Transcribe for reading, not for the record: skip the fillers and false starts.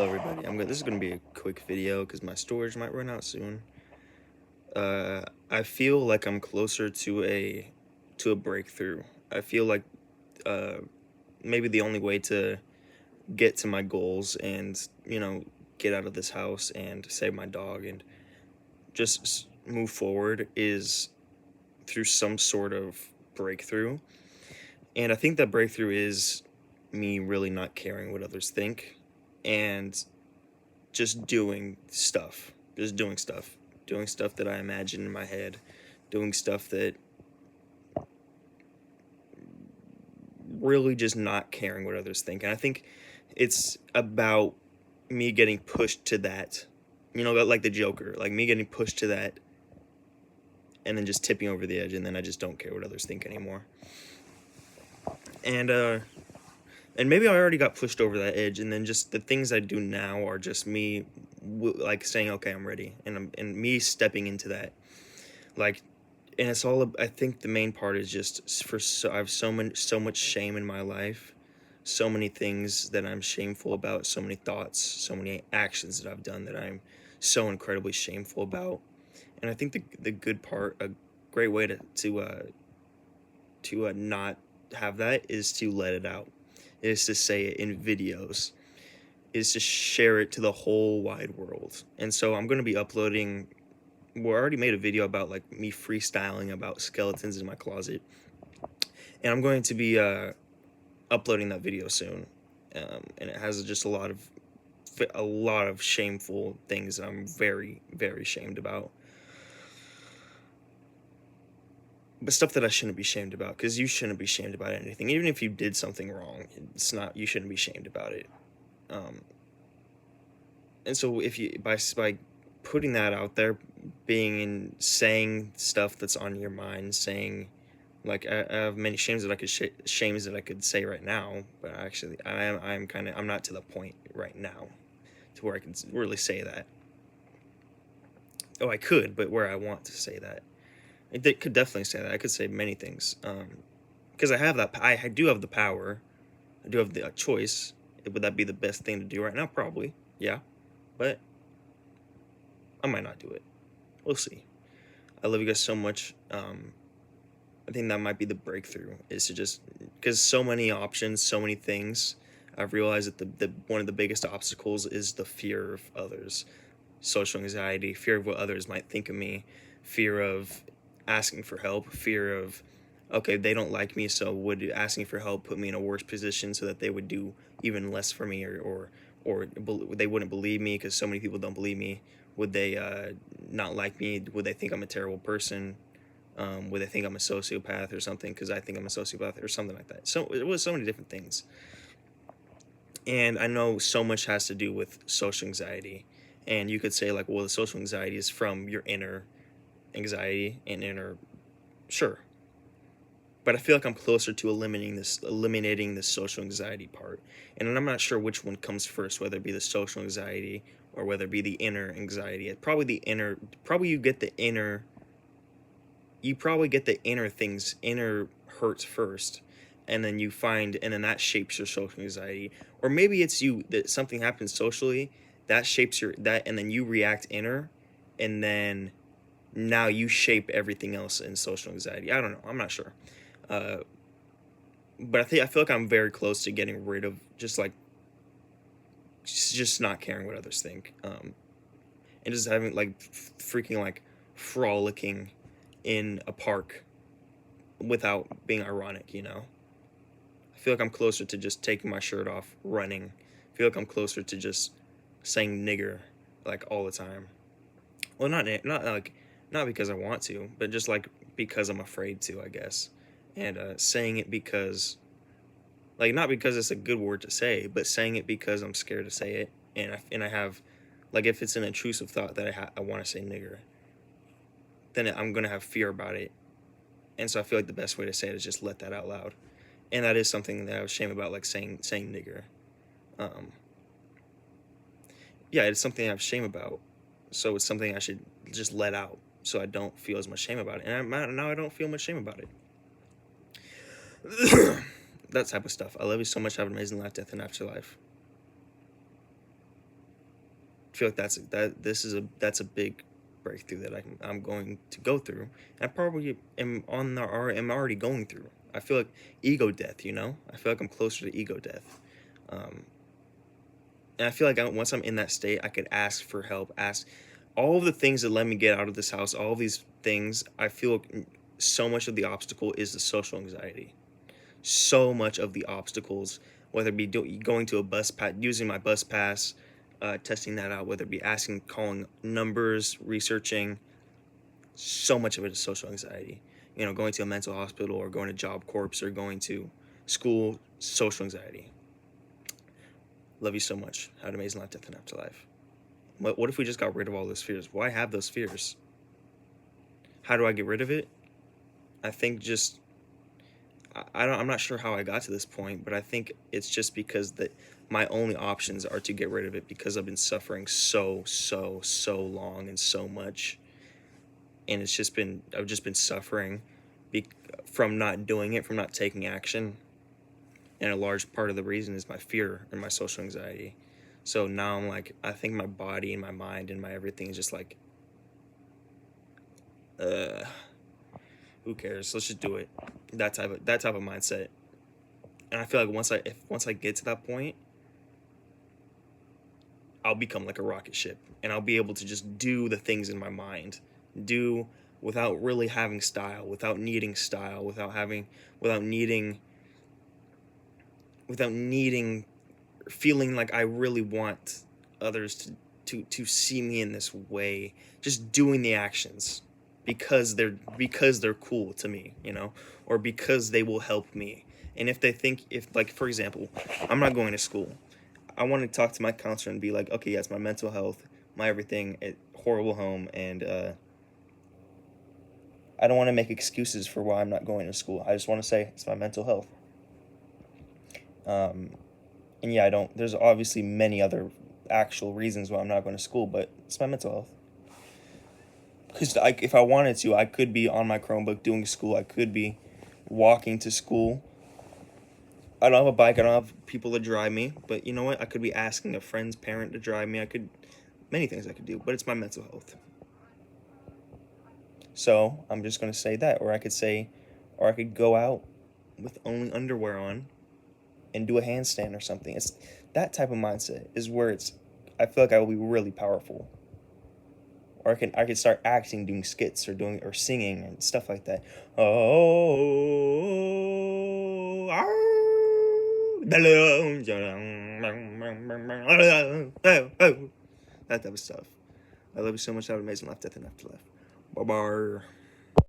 Hello everybody. This is gonna be a quick video because my storage might run out soon. I feel like I'm closer to a breakthrough. I feel like uh maybe the only way to get to my goals and get out of this house and save my dog and just move forward is through some sort of breakthrough. And I think that breakthrough is me really not caring what others think and just doing stuff that I imagine in my head, doing stuff that really just not caring what others think. And I think it's about me getting pushed to that, like the Joker, like me getting pushed to that and then just tipping over the edge, and then I just don't care what others think anymore. And maybe I already got pushed over that edge, and then just the things I do now are just me like saying, okay, I'm ready, and me stepping into that, like. And it's all, I think the main part is just I have so much shame in my life, so many things that I'm shameful about, so many thoughts, so many actions that I've done that I'm so incredibly shameful about. And I think the good part, a great way to not have that, is to let it out, is to say it in videos, is to share it to the whole wide world. And so I'm going to be uploading. Well, I already made a video about like me freestyling about skeletons in my closet, and I'm going to be uploading that video soon. And it has just a lot of shameful things that I'm very, very ashamed about, but stuff that I shouldn't be shamed about, because you shouldn't be shamed about anything. Even if you did something wrong, you shouldn't be shamed about it. And so if you by putting that out there, saying stuff that's on your mind, saying, like, I have many shames that I could say right now, but actually I'm not to the point right now to where I can really say that. Oh, I could, but where I want to say that, could definitely say that. I could say many things, because I have that. I do have the power. I do have the choice. Would that be the best thing to do right now? Probably, yeah, but I might not do it. We'll see. I love you guys so much. I think that might be the breakthrough, is to just, because so many options, so many things. I've realized that the one of the biggest obstacles is the fear of others, social anxiety, fear of what others might think of me, fear of asking for help, fear of, okay, they don't like me, so would asking for help put me in a worse position so that they would do even less for me, or they wouldn't believe me because so many people don't believe me. Would they not like me? Would they think I'm a terrible person? Would they think I'm a sociopath or something because I think I'm a sociopath or something like that? So it was so many different things. And I know so much has to do with social anxiety. And you could say, like, well, the social anxiety is from your inner anxiety and inner, sure. But I feel like I'm closer to eliminating this social anxiety part. And I'm not sure which one comes first, whether it be the social anxiety or whether it be the inner anxiety. Probably you probably get the inner hurts first, and then that shapes your social anxiety. Or maybe it's you, that something happens socially that shapes and then you react inner, and then now you shape everything else in social anxiety. I don't know. I'm not sure. But I feel like I'm very close to getting rid of just not caring what others think. And just having freaking frolicking in a park without being ironic, I feel like I'm closer to just taking my shirt off, running. I feel like I'm closer to just saying nigger like all the time. Well, not because I want to, but just like because I'm afraid to, I guess. And saying it because, like, not because it's a good word to say, but saying it because I'm scared to say it, and I have, like, if it's an intrusive thought that I want to say nigger, then I'm gonna have fear about it, and so I feel like the best way to say it is just let that out loud, and that is something that I was ashamed about, like saying nigger. Yeah, it's something I have shame about, so it's something I should just let out, so I don't feel as much shame about it, and now I don't feel much shame about it. That type of stuff. I love you so much. Have an amazing life, death, and afterlife. feel like that's a big breakthrough that I'm going to go through. I probably am already going through. I feel like ego death, you know? I feel like I'm closer to ego death. Um, and I feel like once I'm in that state, I could ask for help, ask all of the things that let me get out of this house, all of these things. I feel like so much of the obstacle is the social anxiety. So much of the obstacles, whether it be going to a bus pass, using my bus pass, testing that out, whether it be asking, calling numbers, researching, so much of it is social anxiety. You know, going to a mental hospital or going to Job Corps or going to school, social anxiety. Love you so much. Have an amazing life, death, and afterlife. What if we just got rid of all those fears? Why have those fears? How do I get rid of it? I think just I'm not sure how I got to this point, but I think it's just because that my only options are to get rid of it because I've been suffering so long and so much, and I've just been suffering be, from not doing it, from not taking action, and a large part of the reason is my fear and my social anxiety. So now I'm like, I think my body and my mind and my everything is just like, uh, who cares? Let's just do it. That type of mindset. And I feel like once I get to that point, I'll become like a rocket ship, and I'll be able to just do the things in my mind, do without really having style, without needing, without needing, feeling like I really want others to see me in this way, just doing the actions because they're cool to me, you know, or because they will help me. And if they think, if like for example, I'm not going to school, I want to talk to my counselor and be like, okay, yes, my mental health, my everything, horrible home, and I don't want to make excuses for why I'm not going to school. I just want to say it's my mental health. Um, and yeah, I don't. There's obviously many other actual reasons why I'm not going to school, but it's my mental health. Because if I wanted to, I could be on my Chromebook doing school. I could be walking to school. I don't have a bike. I don't have people to drive me. But you know what? I could be asking a friend's parent to drive me. Many things I could do. But it's my mental health. So I'm just going to say that. Or I could go out with only underwear on and do a handstand or something. It's that type of mindset is where I feel like I will be really powerful. Or I could start acting, doing skits or singing and stuff like that. Oh, that type of stuff. I love you so much. Have an amazing life, death, and afterlife. Bye bye.